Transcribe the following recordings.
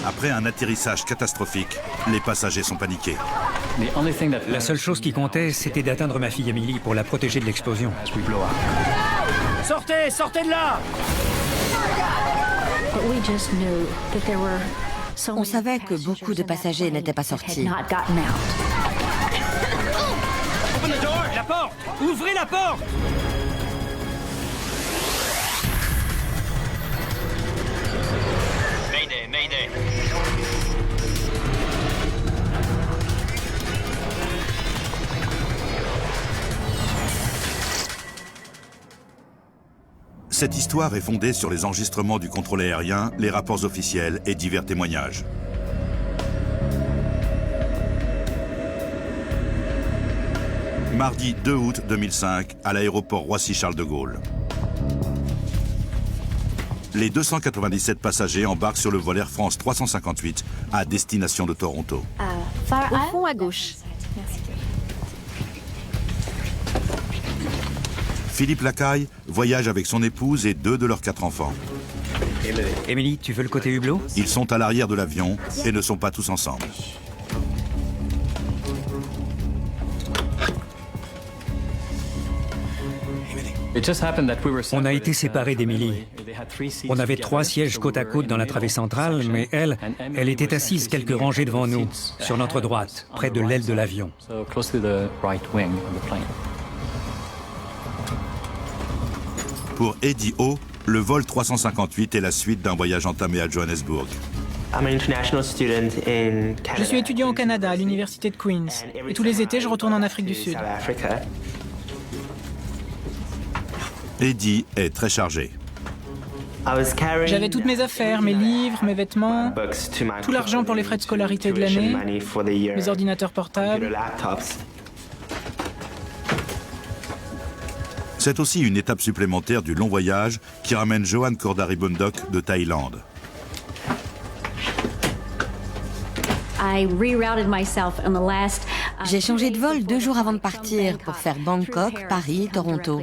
Après un atterrissage catastrophique, les passagers sont paniqués. La seule chose qui comptait, c'était d'atteindre ma fille Emily pour la protéger de l'explosion. Sortez, sortez de là! On savait que beaucoup de passagers n'étaient pas sortis. La porte! Ouvrez la porte! Mayday, Mayday. Cette histoire est fondée sur les enregistrements du contrôle aérien, les rapports officiels et divers témoignages. Mardi 2 août 2005, à l'aéroport Roissy-Charles de Gaulle. Les 297 passagers embarquent sur le vol Air France 358 à destination de Toronto. Au fond à gauche. Philippe Lacaille voyage avec son épouse et 2 de leurs 4 enfants. Emily, tu veux le côté hublot? Ils sont à l'arrière de l'avion et ne sont pas tous ensemble. On a été séparés d'Emily. On avait 3 sièges côte à côte dans la travée centrale, mais elle était assise quelques rangées devant nous, sur notre droite, près de l'aile de l'avion. Pour Eddie O, le vol 358 est la suite d'un voyage entamé à Johannesburg. Je suis étudiant au Canada, à l'université de Queen's. Et tous les étés, je retourne en Afrique du Sud. Eddie est très chargé. J'avais toutes mes affaires, mes livres, mes vêtements, tout l'argent pour les frais de scolarité de l'année, mes ordinateurs portables. C'est aussi une étape supplémentaire du long voyage qui ramène Johan Kordari Bundok de Thaïlande. J'ai changé de vol 2 jours avant de partir pour faire Bangkok, Paris, Toronto.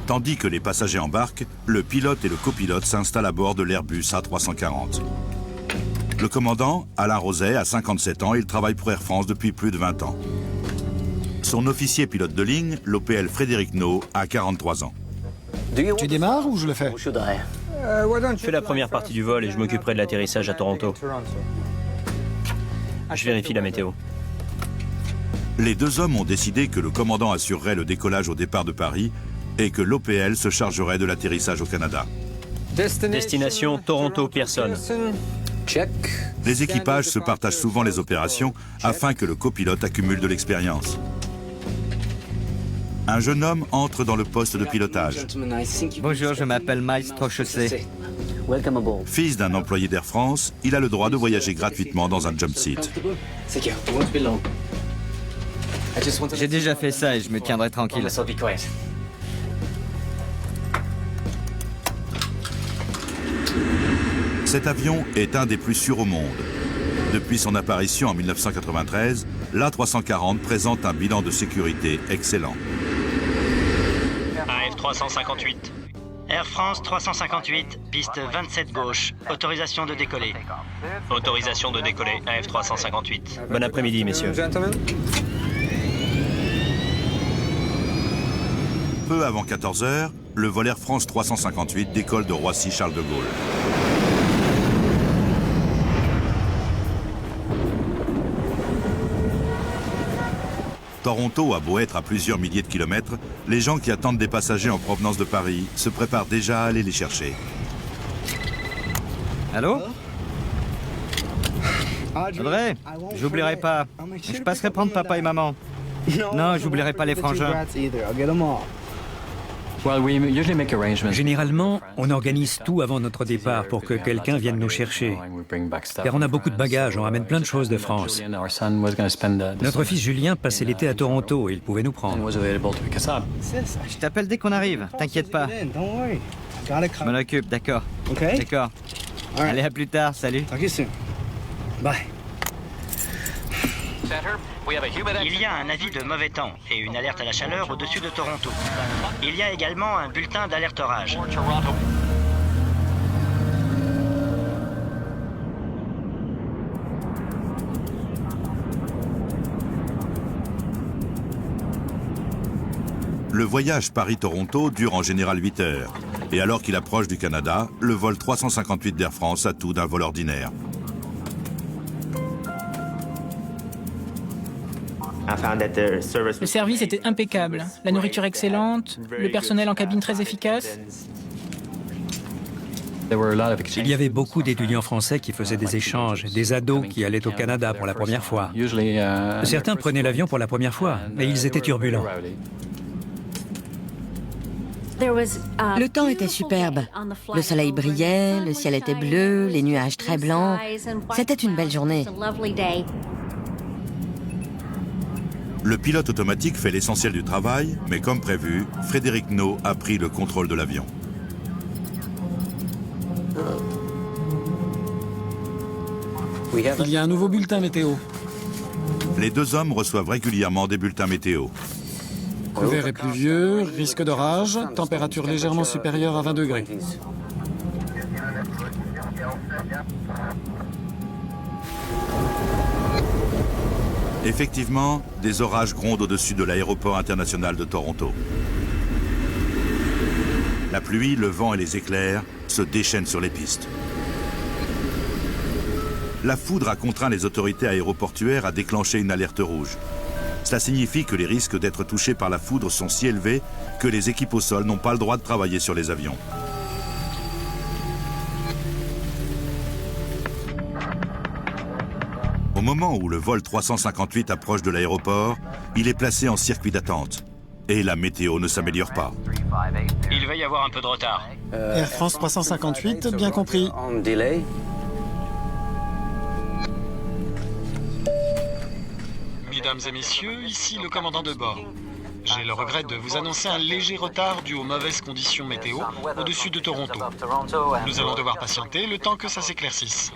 Tandis que les passagers embarquent, le pilote et le copilote s'installent à bord de l'Airbus A340. Le commandant, Alain Roset, a 57 ans et il travaille pour Air France depuis plus de 20 ans. Son officier pilote de ligne, l'OPL Frédéric No, a 43 ans. Tu démarres ou je le fais? Fais la première partie du vol et je m'occuperai de l'atterrissage à Toronto. Je vérifie la météo. Les 2 hommes ont décidé que le commandant assurerait le décollage au départ de Paris et que l'OPL se chargerait de l'atterrissage au Canada. Destination Toronto Pearson. Les équipages se partagent souvent les opérations afin que le copilote accumule de l'expérience. Un jeune homme entre dans le poste de pilotage. Bonjour, je m'appelle Maestro Chaussé. Fils d'un employé d'Air France, il a le droit de voyager gratuitement dans un jump seat. J'ai déjà fait ça et je me tiendrai tranquille. Cet avion est un des plus sûrs au monde. Depuis son apparition en 1993, l'A340 présente un bilan de sécurité excellent. AF 358. Air France 358, piste 27 gauche. Autorisation de décoller. Autorisation de décoller, AF 358. Bon après-midi, messieurs. Peu avant 14 h, le vol Air France 358 décolle de Roissy-Charles de Gaulle. Toronto a beau être à plusieurs milliers de kilomètres, les gens qui attendent des passagers en provenance de Paris se préparent déjà à aller les chercher. Allô? Audrey, j'oublierai pas. Je passerai prendre papa et maman. Non, j'oublierai pas les frangins. Généralement, on organise tout avant notre départ pour que quelqu'un vienne nous chercher. Car on a beaucoup de bagages, on ramène plein de choses de France. Notre fils Julien passait l'été à Toronto et il pouvait nous prendre. Je t'appelle dès qu'on arrive, t'inquiète pas. Je m'en occupe, d'accord. D'accord. Allez, à plus tard, salut. Bye. Il y a un avis de mauvais temps et une alerte à la chaleur au-dessus de Toronto. Il y a également un bulletin d'alerte orage. Le voyage Paris-Toronto dure en général 8 heures. Et alors qu'il approche du Canada, le vol 358 d'Air France a tout d'un vol ordinaire. Le service était impeccable, la nourriture excellente, le personnel en cabine très efficace. Il y avait beaucoup d'étudiants français qui faisaient des échanges, des ados qui allaient au Canada pour la première fois. Certains prenaient l'avion pour la première fois, mais ils étaient turbulents. Le temps était superbe. Le soleil brillait, le ciel était bleu, les nuages très blancs. C'était une belle journée. Le pilote automatique fait l'essentiel du travail, mais comme prévu, Frédéric No a pris le contrôle de l'avion. Il y a un nouveau bulletin météo. Les deux hommes reçoivent régulièrement des bulletins météo. Couvert et pluvieux, risque d'orage, température légèrement supérieure à 20 degrés. Effectivement, des orages grondent au-dessus de l'aéroport international de Toronto. La pluie, le vent et les éclairs se déchaînent sur les pistes. La foudre a contraint les autorités aéroportuaires à déclencher une alerte rouge. Cela signifie que les risques d'être touchés par la foudre sont si élevés que les équipes au sol n'ont pas le droit de travailler sur les avions. Au moment où le vol 358 approche de l'aéroport, il est placé en circuit d'attente. Et la météo ne s'améliore pas. Il va y avoir un peu de retard. Air France 358, bien compris. Mesdames et messieurs, ici le commandant de bord. J'ai le regret de vous annoncer un léger retard dû aux mauvaises conditions météo au-dessus de Toronto. Nous allons devoir patienter le temps que ça s'éclaircisse.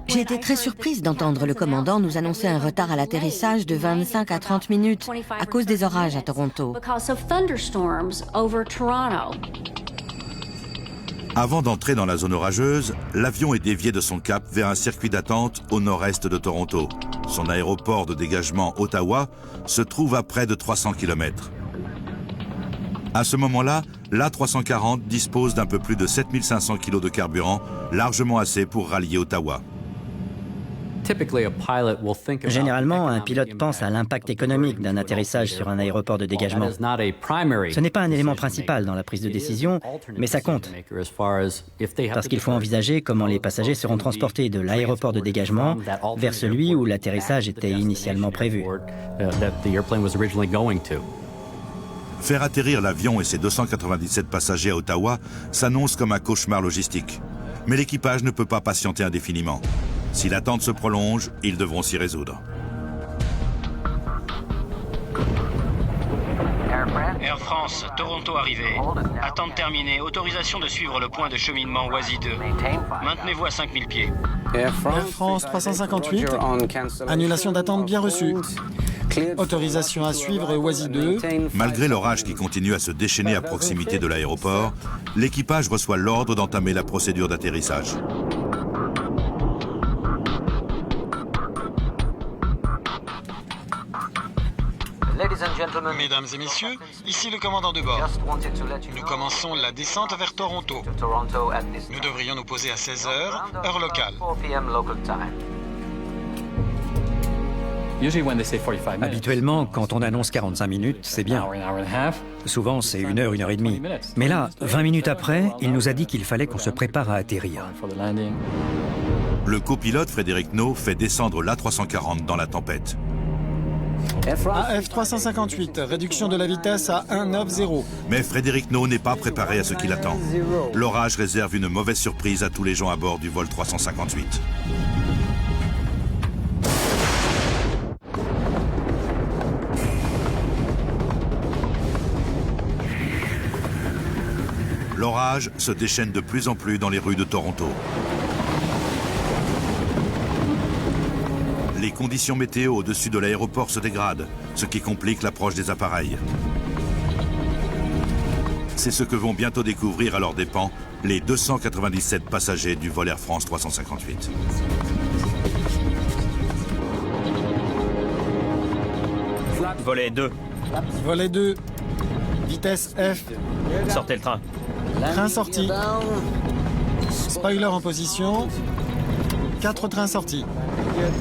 J'ai été très surprise d'entendre le commandant nous annoncer un retard à l'atterrissage de 25 à 30 minutes à cause des orages à Toronto. Avant d'entrer dans la zone orageuse, l'avion est dévié de son cap vers un circuit d'attente au nord-est de Toronto. Son aéroport de dégagement Ottawa se trouve à près de 300 km. À ce moment-là, l'A340 dispose d'un peu plus de 7500 kg de carburant, largement assez pour rallier Ottawa. Généralement, un pilote pense à l'impact économique d'un atterrissage sur un aéroport de dégagement. Ce n'est pas un élément principal dans la prise de décision, mais ça compte. Parce qu'il faut envisager comment les passagers seront transportés de l'aéroport de dégagement vers celui où l'atterrissage était initialement prévu. Faire atterrir l'avion et ses 297 passagers à Ottawa s'annonce comme un cauchemar logistique. Mais l'équipage ne peut pas patienter indéfiniment. Si l'attente se prolonge, ils devront s'y résoudre. Air France, Toronto arrivé. Attente terminée, autorisation de suivre le point de cheminement Oisy 2. Maintenez-vous à 5000 pieds. Air France 358, annulation d'attente bien reçue. Autorisation à suivre Oisy 2. Malgré l'orage qui continue à se déchaîner à proximité de l'aéroport, l'équipage reçoit l'ordre d'entamer la procédure d'atterrissage. Mesdames et messieurs, ici le commandant de bord. Nous commençons la descente vers Toronto. Nous devrions nous poser à 16h, heure locale. Habituellement, quand on annonce 45 minutes, c'est bien. Souvent, c'est 1 heure, 1 heure et demie. Mais là, 20 minutes après, il nous a dit qu'il fallait qu'on se prépare à atterrir. Le copilote Frédéric No fait descendre l'A340 dans la tempête. AF 358, réduction de la vitesse à 190. Mais Frédéric No n'est pas préparé à ce qui l'attend. L'orage réserve une mauvaise surprise à tous les gens à bord du vol 358. L'orage se déchaîne de plus en plus dans les rues de Toronto. Les conditions météo au-dessus de l'aéroport se dégradent, ce qui complique l'approche des appareils. C'est ce que vont bientôt découvrir à leurs dépens les 297 passagers du vol Air France 358. Volet 2. Volet 2. Vitesse F. Sortez le train. Train sorti. Spoiler en position. 4 trains sortis.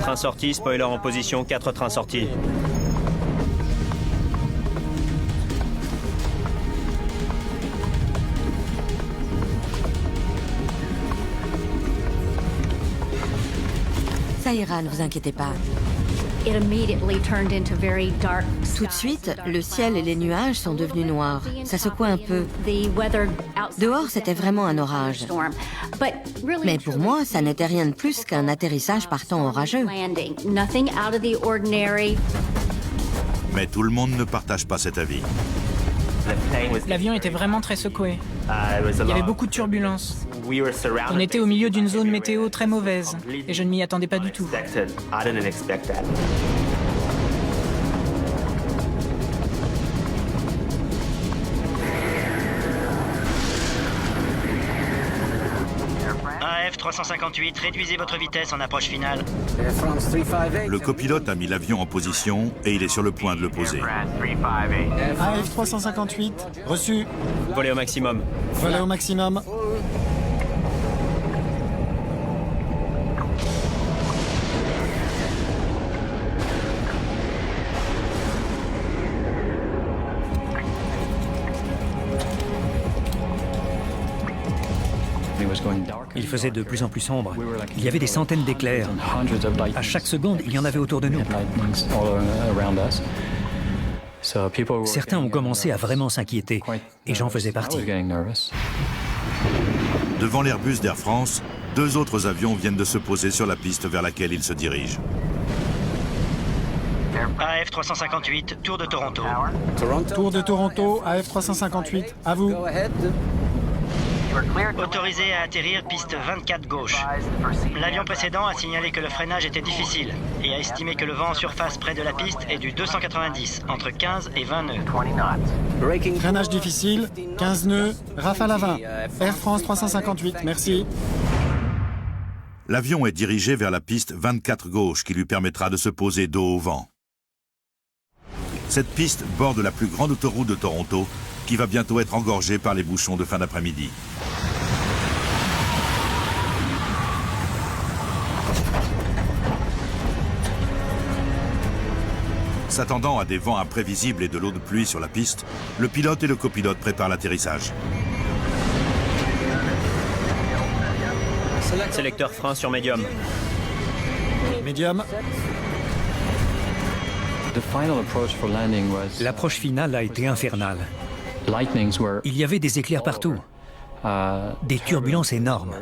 Train sorti, spoiler en position, 4 trains sortis. Ça ira, ne vous inquiétez pas. Tout de suite, le ciel et les nuages sont devenus noirs. Ça secouait un peu. Dehors, c'était vraiment un orage. Mais pour moi, ça n'était rien de plus qu'un atterrissage par temps orageux. Mais tout le monde ne partage pas cet avis. L'avion était vraiment très secoué. Il y avait beaucoup de turbulences. On était au milieu d'une zone météo très mauvaise, et je ne m'y attendais pas du tout. AF 358, réduisez votre vitesse en approche finale. Le copilote a mis l'avion en position et il est sur le point de le poser. AF 358, reçu. Volet au maximum. Volet au maximum. Il faisait de plus en plus sombre. Il y avait des centaines d'éclairs. À chaque seconde, il y en avait autour de nous. Certains ont commencé à vraiment s'inquiéter, et j'en faisais partie. Devant l'Airbus d'Air France, 2 autres avions viennent de se poser sur la piste vers laquelle ils se dirigent. AF 358, tour de Toronto. Tour de Toronto, AF 358, à vous. Autorisé à atterrir piste 24 gauche. L'avion précédent a signalé que le freinage était difficile et a estimé que le vent en surface près de la piste est du 290, entre 15 et 20 nœuds. Freinage difficile, 15 nœuds, rafale à 20. Air France 358, merci. L'avion est dirigé vers la piste 24 gauche qui lui permettra de se poser dos au vent. Cette piste borde la plus grande autoroute de Toronto qui va bientôt être engorgée par les bouchons de fin d'après-midi. S'attendant à des vents imprévisibles et de l'eau de pluie sur la piste, le pilote et le copilote préparent l'atterrissage. Sélecteur frein sur médium. Médium. L'approche finale a été infernale. Il y avait des éclairs partout, des turbulences énormes.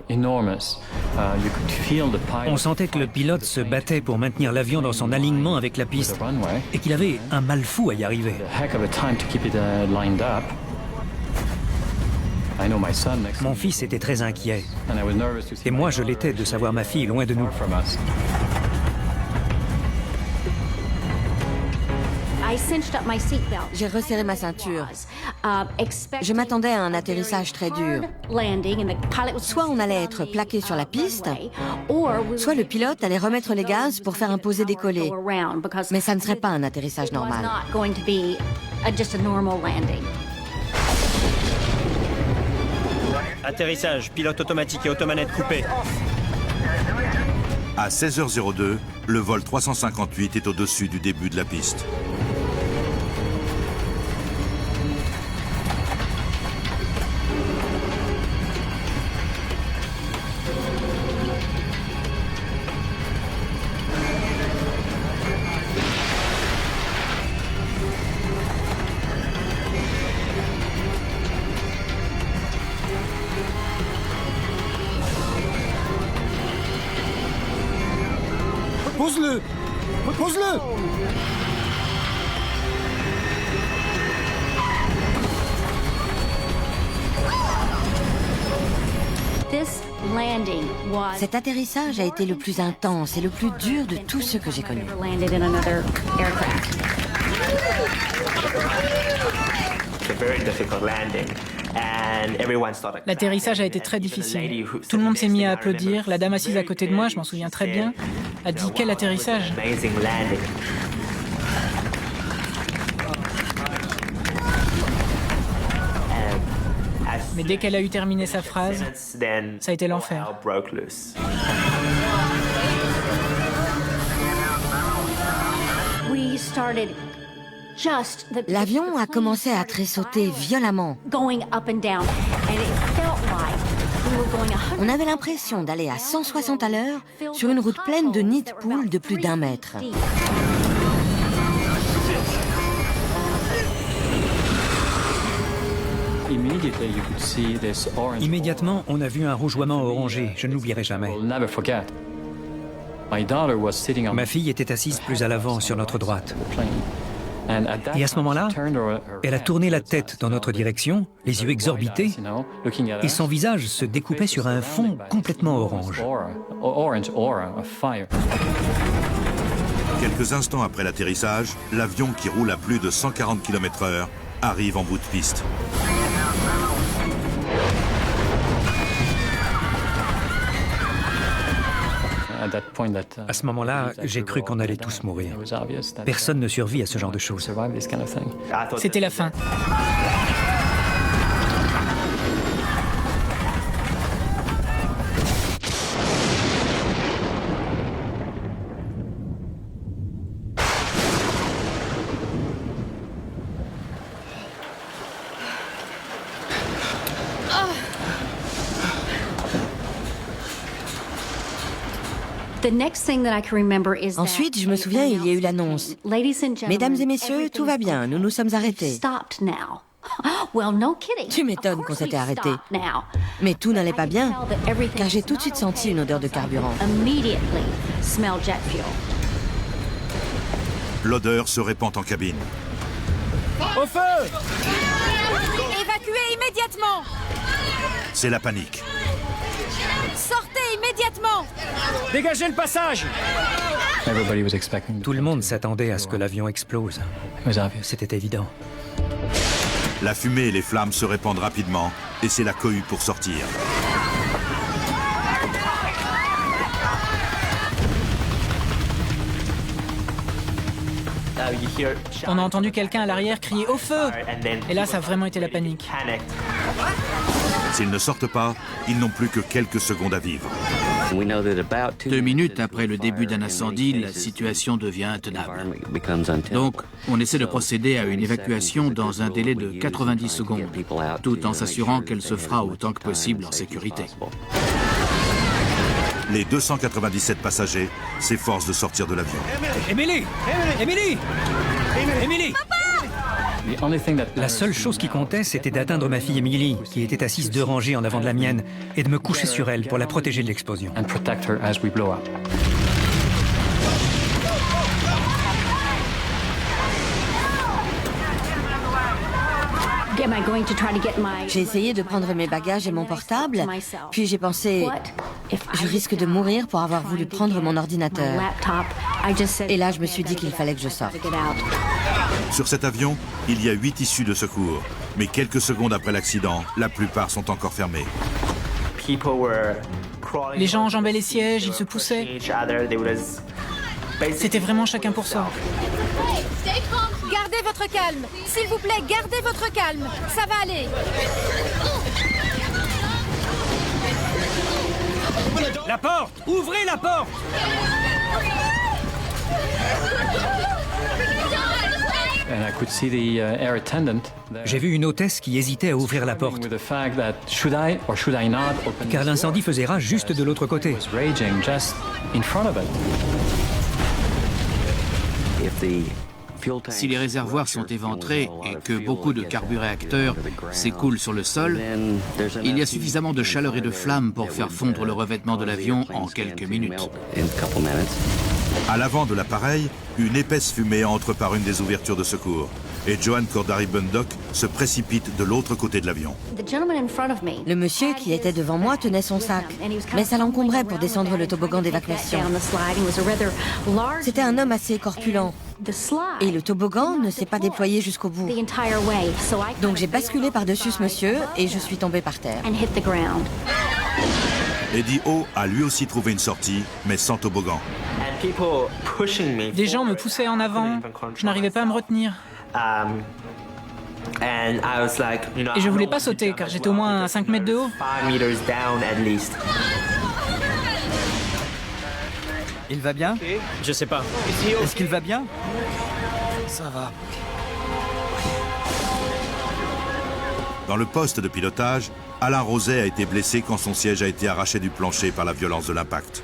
On sentait que le pilote se battait pour maintenir l'avion dans son alignement avec la piste et qu'il avait un mal fou à y arriver. Mon fils était très inquiet et moi je l'étais de savoir ma fille loin de nous. J'ai resserré ma ceinture. Je m'attendais à un atterrissage très dur. Soit on allait être plaqué sur la piste, soit le pilote allait remettre les gaz pour faire un posé-décoller. Mais ça ne serait pas un atterrissage normal. Atterrissage, pilote automatique et automanette coupée. À 16h02, le vol 358 est au-dessus du début de la piste. Repose-le! Repose-le! Cet atterrissage a été le plus intense et le plus dur de tous ceux que j'ai connus. L'atterrissage a été très difficile. Tout le monde s'est mis à applaudir. La dame assise à côté de moi, je m'en souviens très bien, a dit « Quel atterrissage !» Mais dès qu'elle a eu terminé sa phrase, ça a été l'enfer. L'avion a commencé à tressauter violemment. On avait l'impression d'aller à 160 à l'heure sur une route pleine de nids de poules de plus d'1 mètre. Immédiatement, on a vu un rougeoiement orangé. Je ne l'oublierai jamais. Ma fille était assise plus à l'avant, sur notre droite. Et à ce moment-là, elle a tourné la tête dans notre direction, les yeux exorbités, et son visage se découpait sur un fond complètement orange. Quelques instants après l'atterrissage, l'avion qui roule à plus de 140 km/h arrive en bout de piste. À ce moment-là, j'ai cru qu'on allait tous mourir. Personne ne survit à ce genre de choses. C'était la fin. Ensuite, je me souviens, il y a eu l'annonce. Mesdames et messieurs, tout va bien, nous nous sommes arrêtés. Tu m'étonnes qu'on s'était arrêté. Mais tout n'allait pas bien, car j'ai tout de suite senti une odeur de carburant. L'odeur se répand en cabine. Au feu! Évacuez immédiatement! C'est la panique. Sortez immédiatement! Dégagez le passage! Tout le monde s'attendait à ce que l'avion explose. C'était évident. La fumée et les flammes se répandent rapidement et c'est la cohue pour sortir. On a entendu quelqu'un à l'arrière crier « Au feu !» Et là, ça a vraiment été la panique. S'ils ne sortent pas, ils n'ont plus que quelques secondes à vivre. 2 minutes après le début d'un incendie, la situation devient intenable. Donc, on essaie de procéder à une évacuation dans un délai de 90 secondes, tout en s'assurant qu'elle se fera autant que possible en sécurité. Les 297 passagers s'efforcent de sortir de l'avion. Émilie! Émilie! Émilie! La seule chose qui comptait, c'était d'atteindre ma fille Émilie, qui était assise 2 rangées en avant de la mienne, et de me coucher sur elle pour la protéger de l'explosion. J'ai essayé de prendre mes bagages et mon portable, puis j'ai pensé, je risque de mourir pour avoir voulu prendre mon ordinateur. Et là, je me suis dit qu'il fallait que je sorte. Sur cet avion, il y a 8 issues de secours. Mais quelques secondes après l'accident, la plupart sont encore fermées. Les gens enjambaient les sièges, ils se poussaient. C'était vraiment chacun pour soi. Gardez votre calme. S'il vous plaît, gardez votre calme. Ça va aller. La porte! Ouvrez la porte! J'ai vu une hôtesse qui hésitait à ouvrir la porte, car l'incendie faisait rage juste de l'autre côté. Si les réservoirs sont éventrés et que beaucoup de carburéacteurs s'écoulent sur le sol, il y a suffisamment de chaleur et de flammes pour faire fondre le revêtement de l'avion en quelques minutes. À l'avant de l'appareil, une épaisse fumée entre par une des ouvertures de secours. Et Joan Cordary Bundock se précipite de l'autre côté de l'avion. Le monsieur qui était devant moi tenait son sac, mais ça l'encombrait pour descendre le toboggan d'évacuation. C'était un homme assez corpulent. Et le toboggan ne s'est pas déployé jusqu'au bout. Donc j'ai basculé par-dessus ce monsieur et je suis tombée par terre. Eddie O a lui aussi trouvé une sortie, mais sans toboggan. Des gens me poussaient en avant, je n'arrivais pas à me retenir. Et je voulais pas sauter car j'étais au moins à 5 mètres de haut. Il va bien? Je sais pas. Est-ce qu'il va bien? Ça va. Dans le poste de pilotage, Alain Roset a été blessé quand son siège a été arraché du plancher par la violence de l'impact.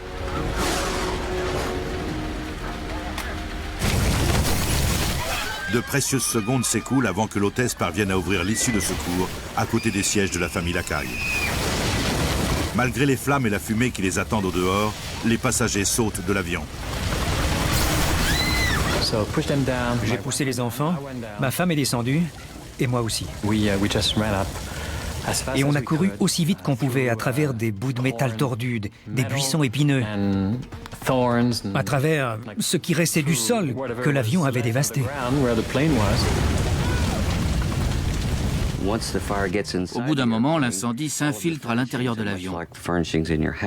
De précieuses secondes s'écoulent avant que l'hôtesse parvienne à ouvrir l'issue de secours à côté des sièges de la famille Lacaille. Malgré les flammes et la fumée qui les attendent au dehors, les passagers sautent de l'avion. J'ai poussé les enfants, ma femme est descendue, et moi aussi. Et on a couru aussi vite qu'on pouvait à travers des bouts de métal tordus, des buissons épineux, à travers ce qui restait du sol que l'avion avait dévasté. Au bout d'un moment, l'incendie s'infiltre à l'intérieur de l'avion.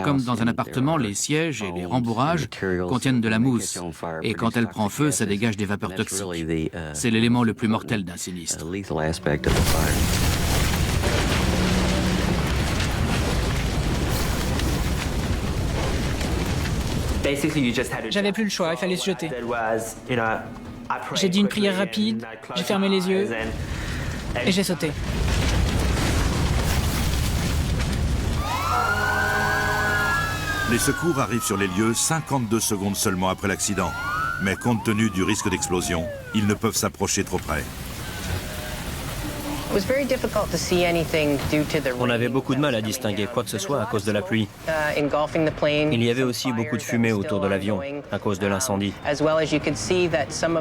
Comme dans un appartement, les sièges et les rembourrages contiennent de la mousse. Et quand elle prend feu, ça dégage des vapeurs toxiques. C'est l'élément le plus mortel d'un sinistre. J'avais plus le choix, il fallait se jeter. J'ai dit une prière rapide, j'ai fermé les yeux et j'ai sauté. Les secours arrivent sur les lieux 52 secondes seulement après l'accident. Mais compte tenu du risque d'explosion, ils ne peuvent s'approcher trop près. On avait beaucoup de mal à distinguer quoi que ce soit à cause de la pluie. Il y avait aussi beaucoup de fumée autour de l'avion à cause de l'incendie.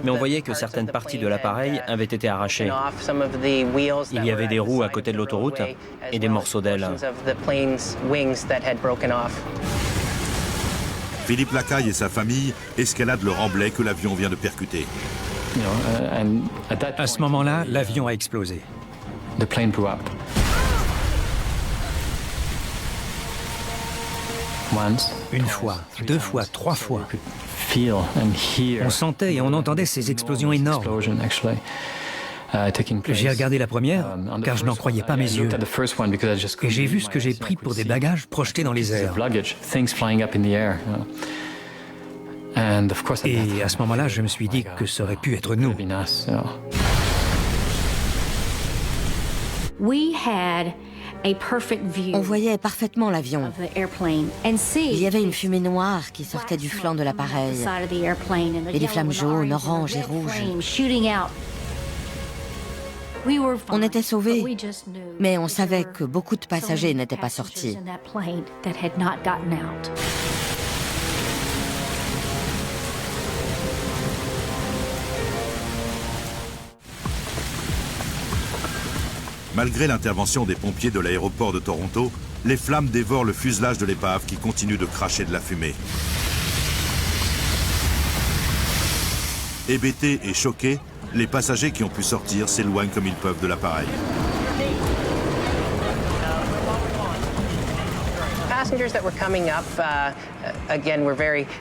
Mais on voyait que certaines parties de l'appareil avaient été arrachées. Il y avait des roues à côté de l'autoroute et des morceaux d'ailes. Philippe Lacaille et sa famille escaladent le remblai que l'avion vient de percuter. À ce moment-là, l'avion a explosé. Une fois, deux fois, trois fois. On sentait et on entendait ces explosions énormes. J'ai regardé la première, car je n'en croyais pas mes yeux. Et j'ai vu ce que j'ai pris pour des bagages projetés dans les airs. Et à ce moment-là, je me suis dit que ça aurait pu être nous. On voyait parfaitement l'avion. Il y avait une fumée noire qui sortait du flanc de l'appareil et des flammes jaunes, oranges et rouges. On était sauvés, mais on savait que beaucoup de passagers n'étaient pas sortis. Malgré l'intervention des pompiers de l'aéroport de Toronto, les flammes dévorent le fuselage de l'épave qui continue de cracher de la fumée. Hébétés et choqués, les passagers qui ont pu sortir s'éloignent comme ils peuvent de l'appareil.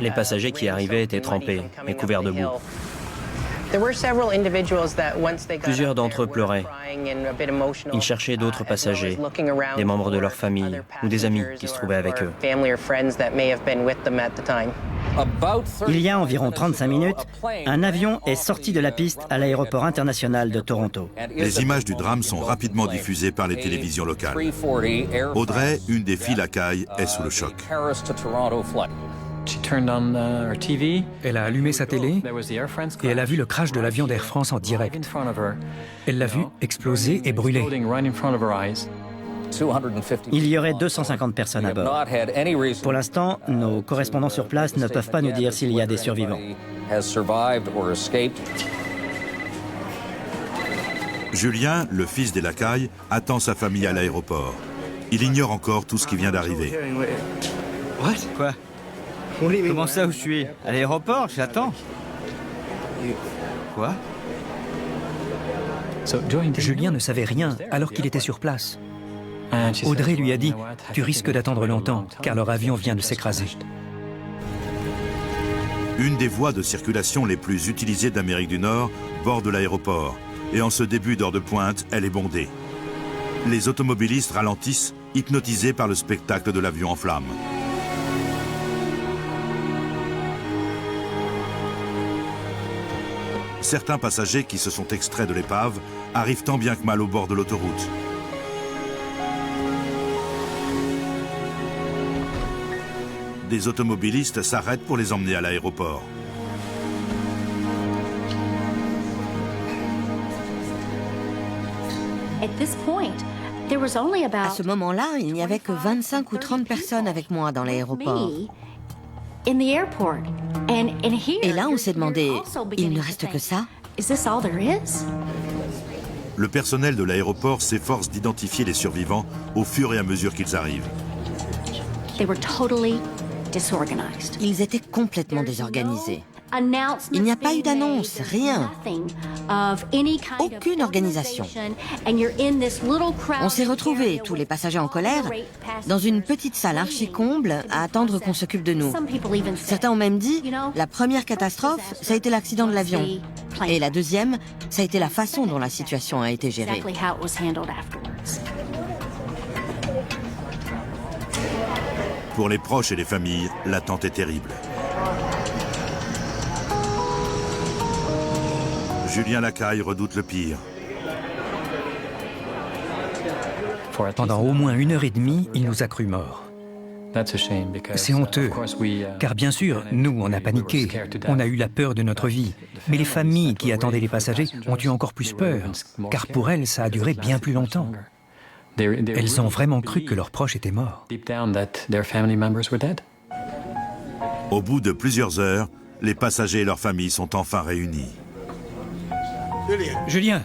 Les passagers qui arrivaient étaient trempés et couverts de boue. Plusieurs d'entre eux pleuraient. Ils cherchaient d'autres passagers, des membres de leur famille ou des amis qui se trouvaient avec eux. Il y a environ 35 minutes, un avion est sorti de la piste à l'aéroport international de Toronto. Les images du drame sont rapidement diffusées par les télévisions locales. Audrey, une des filles Lacaille, est sous le choc. Elle a allumé sa télé et elle a vu le crash de l'avion d'Air France en direct. Elle l'a vu exploser et brûler. Il y aurait 250 personnes à bord. Pour l'instant, nos correspondants sur place ne peuvent pas nous dire s'il y a des survivants. Julien, le fils des Lacaille, attend sa famille à l'aéroport. Il ignore encore tout ce qui vient d'arriver. Quoi? Comment ça, où je suis? À l'aéroport, j'attends. Quoi? Julien ne savait rien alors qu'il était sur place. Audrey lui a dit « Tu risques d'attendre longtemps, car leur avion vient de s'écraser. » Une des voies de circulation les plus utilisées d'Amérique du Nord borde l'aéroport. Et en ce début d'heure de pointe, elle est bondée. Les automobilistes ralentissent, hypnotisés par le spectacle de l'avion en flammes. Certains passagers qui se sont extraits de l'épave arrivent tant bien que mal au bord de l'autoroute. Des automobilistes s'arrêtent pour les emmener à l'aéroport. À ce moment-là, il n'y avait que 25 ou 30 personnes avec moi dans l'aéroport. Et là, on s'est demandé, il ne reste que ça? Le personnel de l'aéroport s'efforce d'identifier les survivants au fur et à mesure qu'ils arrivent. Ils étaient complètement désorganisés. Il n'y a pas eu d'annonce, rien. Aucune organisation. On s'est retrouvés, tous les passagers en colère, dans une petite salle archi-comble à attendre qu'on s'occupe de nous. Certains ont même dit, la première catastrophe, ça a été l'accident de l'avion. Et la deuxième, ça a été la façon dont la situation a été gérée. Pour les proches et les familles, l'attente est terrible. Julien Lacaille redoute le pire. Pendant au moins 1h30, il nous a cru morts. C'est honteux, car bien sûr, nous, on a paniqué, on a eu la peur de notre vie. Mais les familles qui attendaient les passagers ont eu encore plus peur, car pour elles, ça a duré bien plus longtemps. Elles ont vraiment cru que leurs proches étaient morts. Au bout de plusieurs heures, les passagers et leurs familles sont enfin réunis. Julien!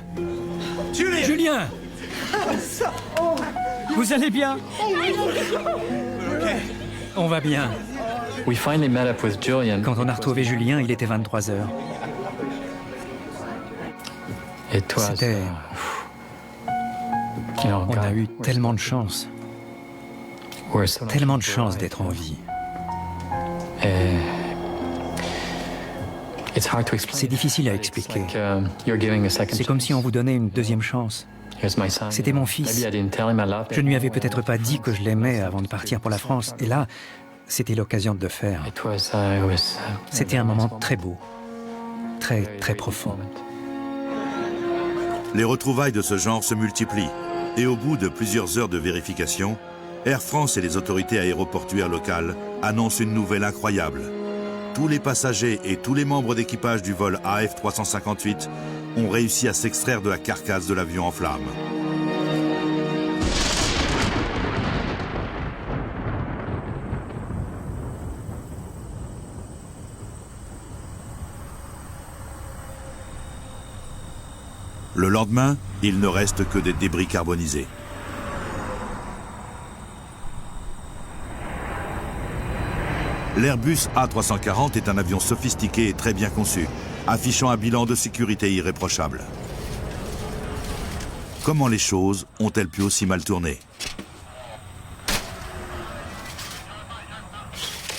Julien! Vous allez bien? On va bien. Quand on a retrouvé Julien, il était 23 heures. C'était... On a eu tellement de chance. Tellement de chance d'être en vie. C'est difficile à expliquer. C'est comme si on vous donnait une deuxième chance. C'était mon fils. Je ne lui avais peut-être pas dit que je l'aimais avant de partir pour la France. Et là, c'était l'occasion de le faire. C'était un moment très beau, très, très profond. Les retrouvailles de ce genre se multiplient. Et au bout de plusieurs heures de vérification, Air France et les autorités aéroportuaires locales annoncent une nouvelle incroyable. Tous les passagers et tous les membres d'équipage du vol AF358 ont réussi à s'extraire de la carcasse de l'avion en flammes. Le lendemain, il ne reste que des débris carbonisés. L'Airbus A340 est un avion sophistiqué et très bien conçu, affichant un bilan de sécurité irréprochable. Comment les choses ont-elles pu aussi mal tourner?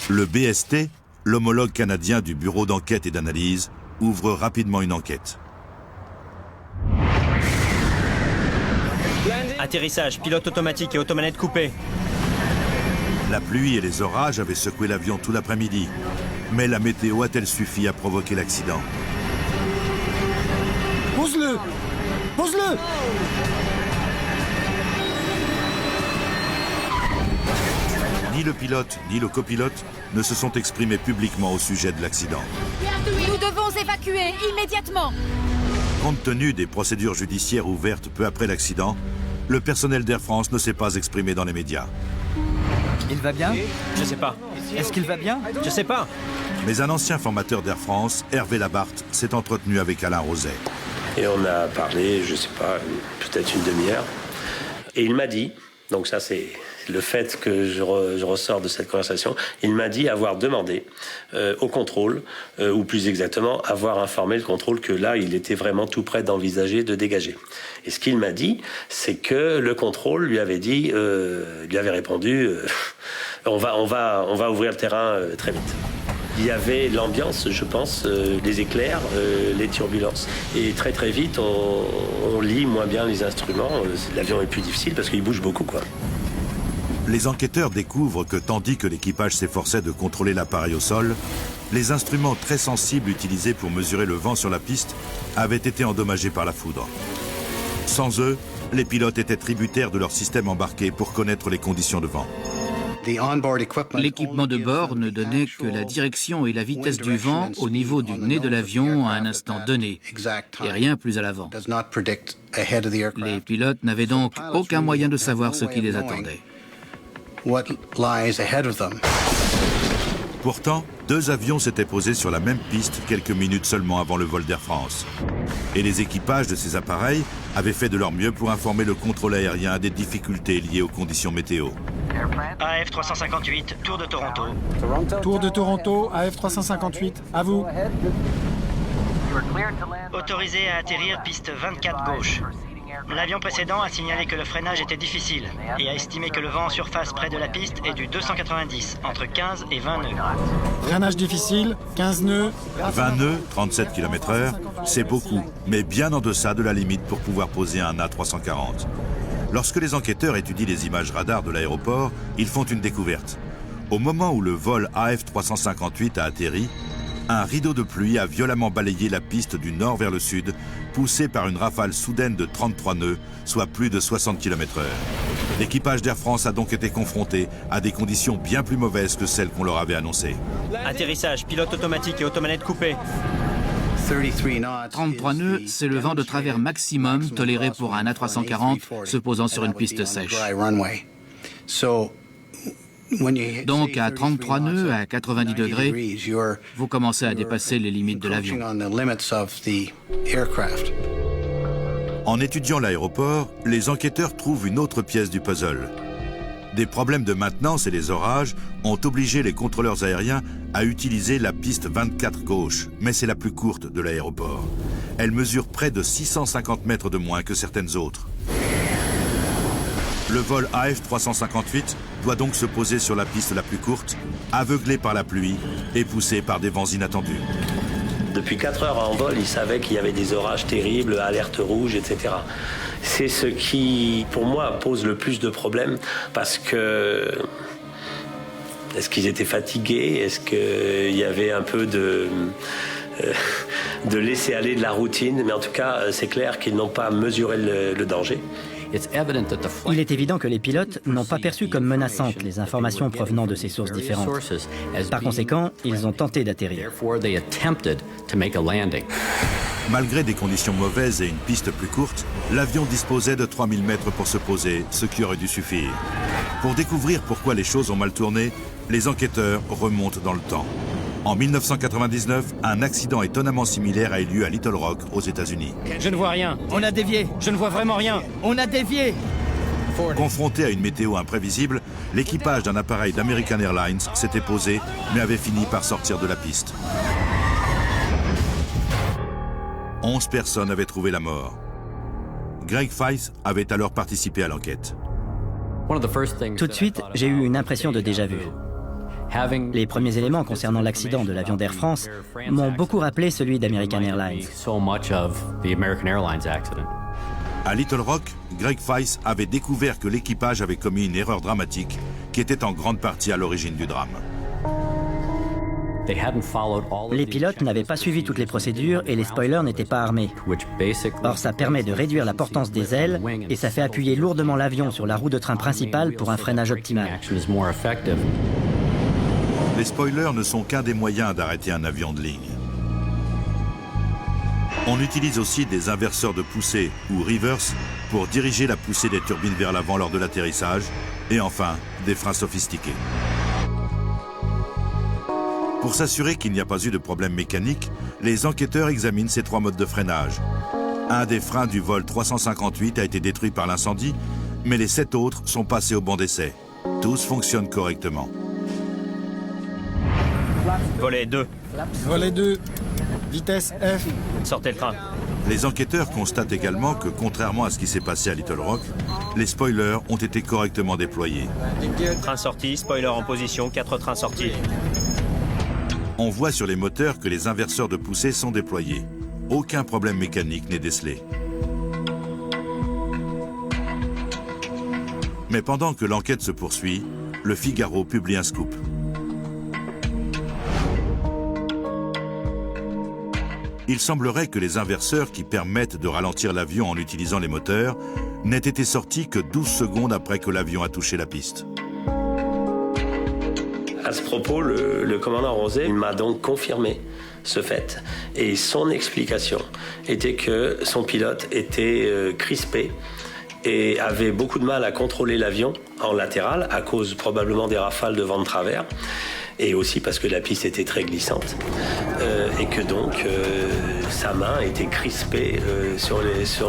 Le BST, l'homologue canadien du Bureau d'enquête et d'analyse, ouvre rapidement une enquête. Atterrissage, pilote automatique et automanette coupée. La pluie et les orages avaient secoué l'avion tout l'après-midi. Mais la météo a-t-elle suffi à provoquer l'accident? Pose-le! Pose-le! Ni le pilote ni le copilote ne se sont exprimés publiquement au sujet de l'accident. Nous devons évacuer immédiatement. Compte tenu des procédures judiciaires ouvertes peu après l'accident, le personnel d'Air France ne s'est pas exprimé dans les médias. Il va bien? Je sais pas. Est-ce qu'il va bien? Je sais pas. Mais un ancien formateur d'Air France, Hervé Labarthe, s'est entretenu avec Alain Roset. Et on a parlé, je sais pas, peut-être une demi-heure. Et il m'a dit, donc ça c'est le fait que je ressors de cette conversation, il m'a dit avoir demandé au contrôle, ou plus exactement, avoir informé le contrôle que là, il était vraiment tout près d'envisager de dégager. Et ce qu'il m'a dit, c'est que le contrôle lui avait dit, lui avait répondu, on va ouvrir le terrain très vite. Il y avait l'ambiance, je pense, les éclairs, les turbulences. Et très très vite, on lit moins bien les instruments. L'avion est plus difficile parce qu'il bouge beaucoup, quoi. Les enquêteurs découvrent que tandis que l'équipage s'efforçait de contrôler l'appareil au sol, les instruments très sensibles utilisés pour mesurer le vent sur la piste avaient été endommagés par la foudre. Sans eux, les pilotes étaient tributaires de leur système embarqué pour connaître les conditions de vent. L'équipement de bord ne donnait que la direction et la vitesse du vent au niveau du nez de l'avion à un instant donné, et rien plus à l'avant. Les pilotes n'avaient donc aucun moyen de savoir ce qui les attendait. Pourtant, 2 avions s'étaient posés sur la même piste quelques minutes seulement avant le vol d'Air France. Et les équipages de ces appareils avaient fait de leur mieux pour informer le contrôle aérien des difficultés liées aux conditions météo. AF 358, Tour de Toronto. Tour de Toronto, AF 358, à vous. Autorisé à atterrir piste 24 gauche. L'avion précédent a signalé que le freinage était difficile et a estimé que le vent en surface près de la piste est du 290, entre 15 et 20 nœuds. Freinage difficile, 15 nœuds. 20 nœuds, 37 km/h, c'est beaucoup, mais bien en deçà de la limite pour pouvoir poser un A340. Lorsque les enquêteurs étudient les images radars de l'aéroport, ils font une découverte. Au moment où le vol AF 358 a atterri, un rideau de pluie a violemment balayé la piste du nord vers le sud, poussé par une rafale soudaine de 33 nœuds, soit plus de 60 km/h. L'équipage d'Air France a donc été confronté à des conditions bien plus mauvaises que celles qu'on leur avait annoncées. Atterrissage, pilote automatique et automanette coupée. 33 nœuds, c'est le vent de travers maximum toléré pour un A340 se posant sur une piste sèche. Donc à 33 nœuds, à 90 degrés, vous commencez à dépasser les limites de l'avion. En étudiant l'aéroport, les enquêteurs trouvent une autre pièce du puzzle. Des problèmes de maintenance et les orages ont obligé les contrôleurs aériens à utiliser la piste 24 gauche, mais c'est la plus courte de l'aéroport. Elle mesure près de 650 mètres de moins que certaines autres. Le vol AF 358 doit donc se poser sur la piste la plus courte, aveuglé par la pluie et poussé par des vents inattendus. Depuis 4 heures en vol, ils savaient qu'il y avait des orages terribles, alerte rouge, etc. C'est ce qui, pour moi, pose le plus de problèmes parce que... Est-ce qu'ils étaient fatigués? Est-ce qu'il y avait un peu de laisser aller de la routine? Mais en tout cas, c'est clair qu'ils n'ont pas mesuré le danger. Il est évident que les pilotes n'ont pas perçu comme menaçantes les informations provenant de ces sources différentes. Par conséquent, ils ont tenté d'atterrir. Malgré des conditions mauvaises et une piste plus courte, l'avion disposait de 3000 mètres pour se poser, ce qui aurait dû suffire. Pour découvrir pourquoi les choses ont mal tourné, les enquêteurs remontent dans le temps. En 1999, un accident étonnamment similaire a eu lieu à Little Rock, aux États-Unis. Je ne vois rien. On a dévié. Je ne vois vraiment rien. On a dévié. Confronté à une météo imprévisible, l'équipage d'un appareil d'American Airlines s'était posé, mais avait fini par sortir de la piste. 11 personnes avaient trouvé la mort. Greg Feith avait alors participé à l'enquête. Tout de suite, j'ai eu une impression de déjà-vu. Les premiers éléments concernant l'accident de l'avion d'Air France m'ont beaucoup rappelé celui d'American Airlines. À Little Rock, Greg Feith avait découvert que l'équipage avait commis une erreur dramatique qui était en grande partie à l'origine du drame. Les pilotes n'avaient pas suivi toutes les procédures et les spoilers n'étaient pas armés. Or, ça permet de réduire la portance des ailes et ça fait appuyer lourdement l'avion sur la roue de train principale pour un freinage optimal. Les spoilers ne sont qu'un des moyens d'arrêter un avion de ligne. On utilise aussi des inverseurs de poussée ou reverse pour diriger la poussée des turbines vers l'avant lors de l'atterrissage et enfin des freins sophistiqués. Pour s'assurer qu'il n'y a pas eu de problème mécanique, les enquêteurs examinent ces 3 modes de freinage. Un des freins du vol 358 a été détruit par l'incendie, mais les 7 autres sont passés au banc d'essai. Tous fonctionnent correctement. Volet 2. Volet 2. Vitesse F. Sortez le train. Les enquêteurs constatent également que, contrairement à ce qui s'est passé à Little Rock, les spoilers ont été correctement déployés. Train sorti, spoiler en position, 4 trains sortis. On voit sur les moteurs que les inverseurs de poussée sont déployés. Aucun problème mécanique n'est décelé. Mais pendant que l'enquête se poursuit, le Figaro publie un scoop. Il semblerait que les inverseurs qui permettent de ralentir l'avion en utilisant les moteurs n'aient été sortis que 12 secondes après que l'avion a touché la piste. À ce propos, le commandant Rosé m'a donc confirmé ce fait. Et son explication était que son pilote était crispé et avait beaucoup de mal à contrôler l'avion en latéral à cause probablement des rafales de vent de travers et aussi parce que la piste était très glissante et que donc sa main était crispée sur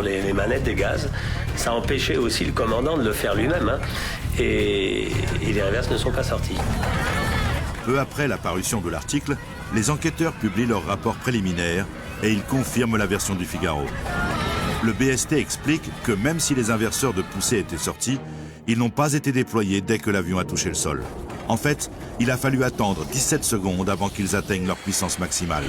les manettes des gaz. Ça empêchait aussi le commandant de le faire lui-même hein, et les reverses ne sont pas sorties. Peu après la parution de l'article, les enquêteurs publient leur rapport préliminaire et ils confirment la version du Figaro. Le BST explique que même si les inverseurs de poussée étaient sortis, ils n'ont pas été déployés dès que l'avion a touché le sol. En fait, il a fallu attendre 17 secondes avant qu'ils atteignent leur puissance maximale.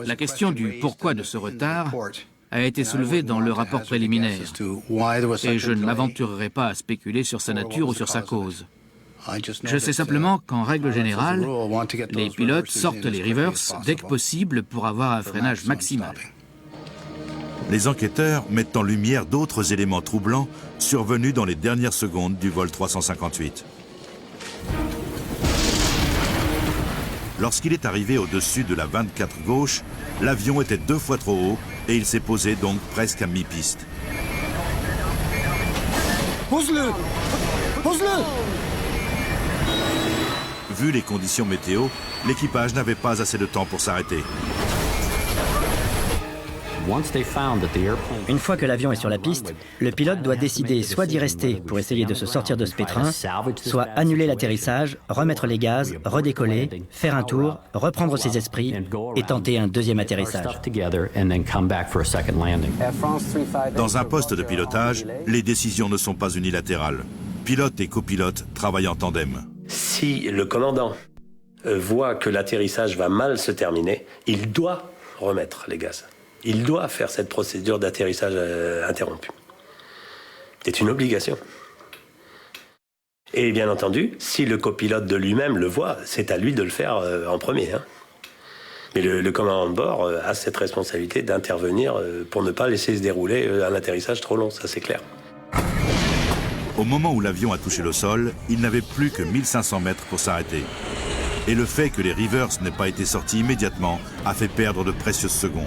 La question du pourquoi de ce retard a été soulevée dans le rapport préliminaire. Et je ne m'aventurerai pas à spéculer sur sa nature ou sur sa cause. Je sais simplement qu'en règle générale, les pilotes sortent les rivers dès que possible pour avoir un freinage maximal. Les enquêteurs mettent en lumière d'autres éléments troublants survenus dans les dernières secondes du vol 358. Lorsqu'il est arrivé au-dessus de la 24 gauche, l'avion était 2 fois trop haut et il s'est posé donc presque à mi-piste. Pose-le! Pose-le! Vu les conditions météo, l'équipage n'avait pas assez de temps pour s'arrêter. Une fois que l'avion est sur la piste, le pilote doit décider soit d'y rester pour essayer de se sortir de ce pétrin, soit annuler l'atterrissage, remettre les gaz, redécoller, faire un tour, reprendre ses esprits et tenter un deuxième atterrissage. Dans un poste de pilotage, les décisions ne sont pas unilatérales. Pilote et copilote travaillent en tandem. Si le commandant voit que l'atterrissage va mal se terminer, il doit remettre les gaz. Il doit faire cette procédure d'atterrissage interrompue. C'est une obligation. Et bien entendu, si le copilote de lui-même le voit, c'est à lui de le faire en premier. Hein. Mais le commandant de bord a cette responsabilité d'intervenir pour ne pas laisser se dérouler un atterrissage trop long, ça c'est clair. Au moment où l'avion a touché le sol, il n'avait plus que 1500 mètres pour s'arrêter. Et le fait que les rivers n'aient pas été sortis immédiatement a fait perdre de précieuses secondes.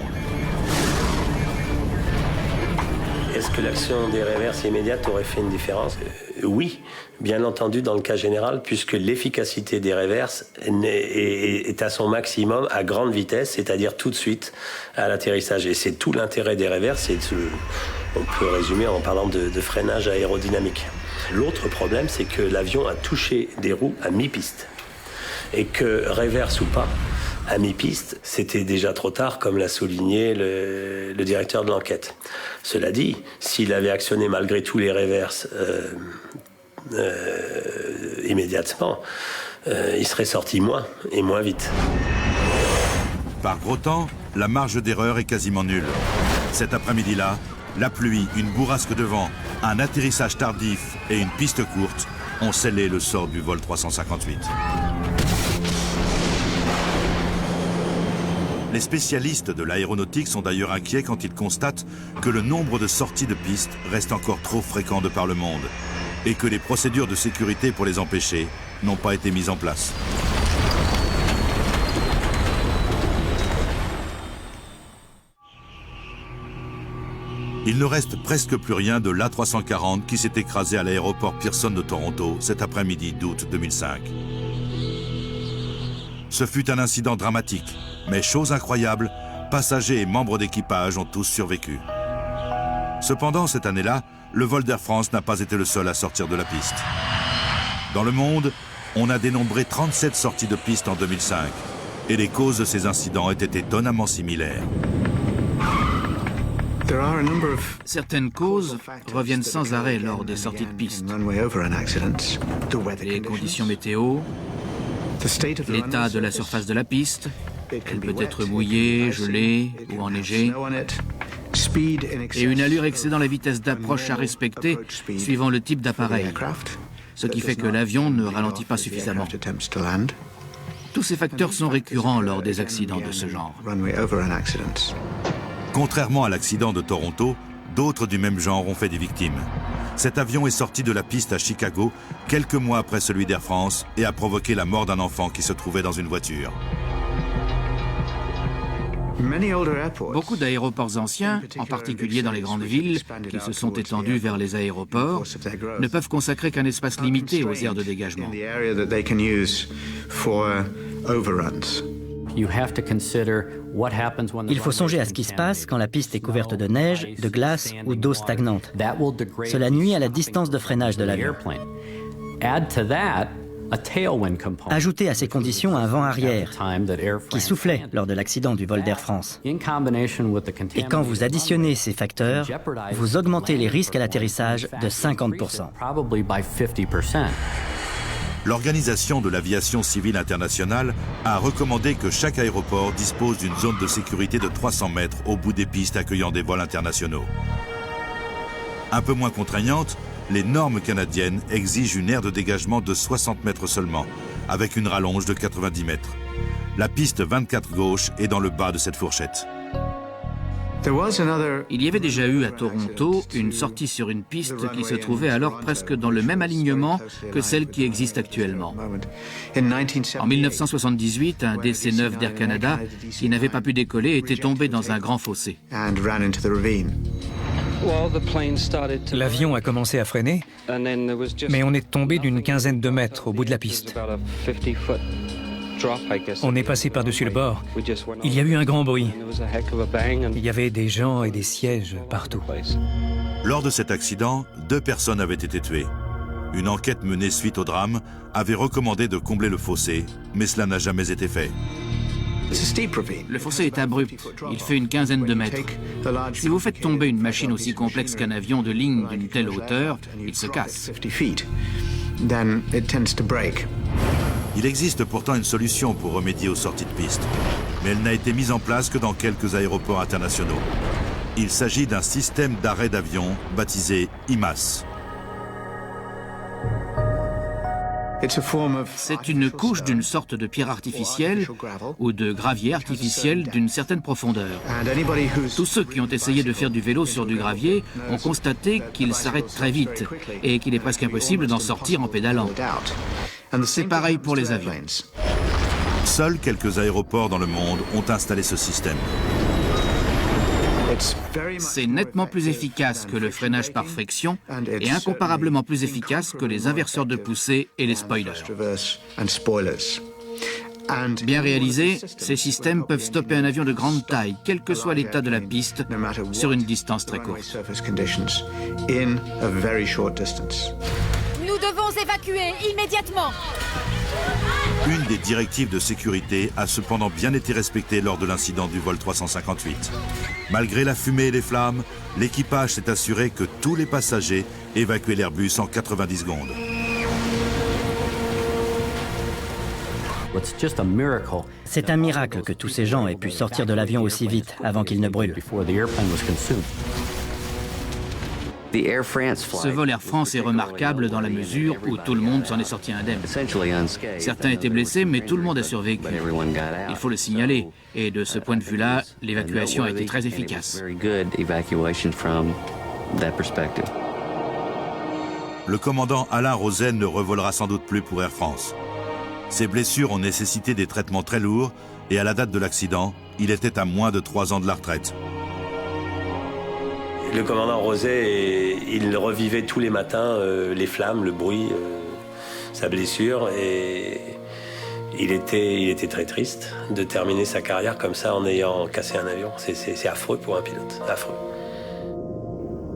Est-ce que l'action des reverses immédiates aurait fait une différence? Oui, bien entendu dans le cas général, puisque l'efficacité des reverses est à son maximum à grande vitesse, c'est-à-dire tout de suite à l'atterrissage. Et c'est tout l'intérêt des reverses, on peut résumer en parlant de freinage aérodynamique. L'autre problème, c'est que l'avion a touché des roues à mi-piste. Et que reverse ou pas, à mi-piste, c'était déjà trop tard, comme l'a souligné le directeur de l'enquête. Cela dit, s'il avait actionné malgré tout les reverses immédiatement, il serait sorti moins et moins vite. Par gros temps, la marge d'erreur est quasiment nulle. Cet après-midi-là, la pluie, une bourrasque de vent, un atterrissage tardif et une piste courte ont scellé le sort du vol 358. Les spécialistes de l'aéronautique sont d'ailleurs inquiets quand ils constatent que le nombre de sorties de piste reste encore trop fréquent de par le monde et que les procédures de sécurité pour les empêcher n'ont pas été mises en place. Il ne reste presque plus rien de l'A340 qui s'est écrasé à l'aéroport Pearson de Toronto cet après-midi d'août 2005. Ce fut un incident dramatique, mais chose incroyable, passagers et membres d'équipage ont tous survécu. Cependant, cette année-là, le vol d'Air France n'a pas été le seul à sortir de la piste. Dans le monde, on a dénombré 37 sorties de piste en 2005, et les causes de ces incidents étaient étonnamment similaires. Certaines causes reviennent sans arrêt lors des sorties de piste. Les conditions météo, l'état de la surface de la piste, elle peut être mouillée, gelée ou enneigée, et une allure excédant la vitesse d'approche à respecter suivant le type d'appareil, ce qui fait que l'avion ne ralentit pas suffisamment. Tous ces facteurs sont récurrents lors des accidents de ce genre. Contrairement à l'accident de Toronto, d'autres du même genre ont fait des victimes. Cet avion est sorti de la piste à Chicago quelques mois après celui d'Air France et a provoqué la mort d'un enfant qui se trouvait dans une voiture. Beaucoup d'aéroports anciens, en particulier dans les grandes villes, qui se sont étendus vers les aéroports, ne peuvent consacrer qu'un espace limité aux aires de dégagement. Il faut songer à ce qui se passe quand la piste est couverte de neige, de glace ou d'eau stagnante. Cela nuit à la distance de freinage de l'avion. Ajoutez à ces conditions un vent arrière qui soufflait lors de l'accident du vol d'Air France. Et quand vous additionnez ces facteurs, vous augmentez les risques à l'atterrissage de 50%. L'Organisation de l'aviation civile internationale a recommandé que chaque aéroport dispose d'une zone de sécurité de 300 mètres au bout des pistes accueillant des vols internationaux. Un peu moins contraignante, les normes canadiennes exigent une aire de dégagement de 60 mètres seulement, avec une rallonge de 90 mètres. La piste 24 gauche est dans le bas de cette fourchette. Il y avait déjà eu à Toronto une sortie sur une piste qui se trouvait alors presque dans le même alignement que celle qui existe actuellement. En 1978, un DC-9 d'Air Canada, qui n'avait pas pu décoller, était tombé dans un grand fossé. L'avion a commencé à freiner, mais on est tombé d'une quinzaine de mètres au bout de la piste. On est passé par-dessus le bord. Il y a eu un grand bruit. Il y avait des gens et des sièges partout. Lors de cet accident, 2 personnes avaient été tuées. Une enquête menée suite au drame avait recommandé de combler le fossé, mais cela n'a jamais été fait. Le fossé est abrupt. Il fait une quinzaine de mètres. Si vous faites tomber une machine aussi complexe qu'un avion de ligne d'une telle hauteur, il se casse. Il existe pourtant une solution pour remédier aux sorties de piste, mais elle n'a été mise en place que dans quelques aéroports internationaux. Il s'agit d'un système d'arrêt d'avion baptisé IMAS. C'est une couche d'une sorte de pierre artificielle ou de gravier artificiel d'une certaine profondeur. Tous ceux qui ont essayé de faire du vélo sur du gravier ont constaté qu'il s'arrête très vite et qu'il est presque impossible d'en sortir en pédalant. C'est pareil pour les avions. Seuls quelques aéroports dans le monde ont installé ce système. C'est nettement plus efficace que le freinage par friction et incomparablement plus efficace que les inverseurs de poussée et les spoilers. Bien réalisés, ces systèmes peuvent stopper un avion de grande taille, quel que soit l'état de la piste, sur une distance très courte. Nous devons évacuer immédiatement. Une des directives de sécurité a cependant bien été respectée lors de l'incident du vol 358. Malgré la fumée et les flammes, l'équipage s'est assuré que tous les passagers évacuaient l'Airbus en 90 secondes. C'est un miracle que tous ces gens aient pu sortir de l'avion aussi vite avant qu'il ne brûle. Ce vol Air France est remarquable dans la mesure où tout le monde s'en est sorti indemne. Certains étaient blessés, mais tout le monde a survécu. Il faut le signaler. Et de ce point de vue-là, l'évacuation a été très efficace. Le commandant Alain Roset ne revolera sans doute plus pour Air France. Ses blessures ont nécessité des traitements très lourds et à la date de l'accident, il était à moins de 3 ans de la retraite. Le commandant Roset, il revivait tous les matins les flammes, le bruit, sa blessure, et il était très triste de terminer sa carrière comme ça en ayant cassé un avion. C'est affreux pour un pilote, affreux.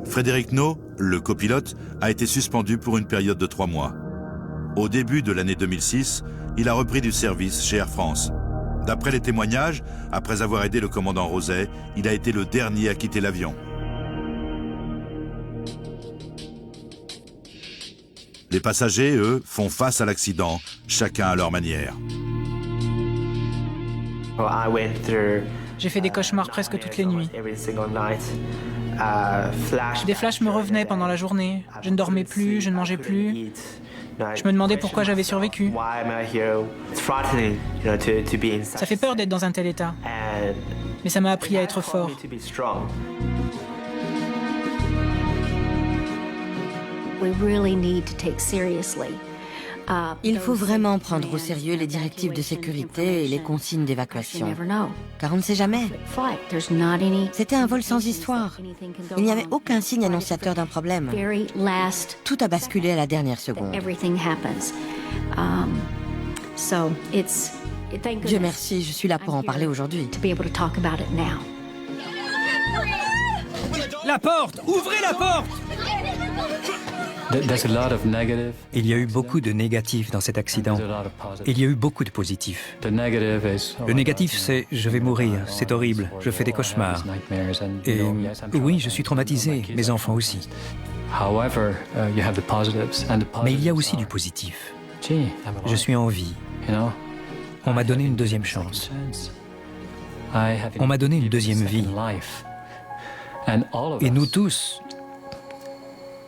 Frédéric Naud, le copilote, a été suspendu pour une période de 3 mois. Au début de l'année 2006, il a repris du service chez Air France. D'après les témoignages, après avoir aidé le commandant Roset, il a été le dernier à quitter l'avion. Les passagers, eux, font face à l'accident, chacun à leur manière. J'ai fait des cauchemars presque toutes les nuits. Des flashs me revenaient pendant la journée. Je ne dormais plus, je ne mangeais plus. Je me demandais pourquoi j'avais survécu. Ça fait peur d'être dans un tel état. Mais ça m'a appris à être fort. Il faut vraiment prendre au sérieux les directives de sécurité et les consignes d'évacuation. Car on ne sait jamais. C'était un vol sans histoire. Il n'y avait aucun signe annonciateur d'un problème. Tout a basculé à la dernière seconde. Dieu merci, je suis là pour en parler aujourd'hui. La porte! Ouvrez la porte! Il y a eu beaucoup de négatifs dans cet accident. Il y a eu beaucoup de positifs. Le négatif, c'est « je vais mourir, c'est horrible, je fais des cauchemars ». Et oui, je suis traumatisé, mes enfants aussi. Mais il y a aussi du positif. Je suis en vie. On m'a donné une deuxième chance. On m'a donné une deuxième vie. Et nous tous,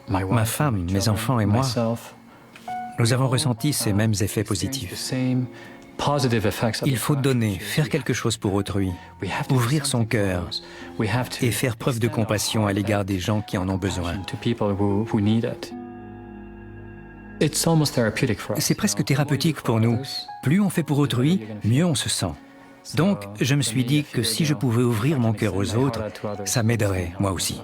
ma femme, mes enfants et moi, nous avons ressenti ces mêmes effets positifs. Il faut donner, faire quelque chose pour autrui, ouvrir son cœur et faire preuve de compassion à l'égard des gens qui en ont besoin. C'est presque thérapeutique pour nous. Plus on fait pour autrui, mieux on se sent. Donc, je me suis dit que si je pouvais ouvrir mon cœur aux autres, ça m'aiderait, moi aussi.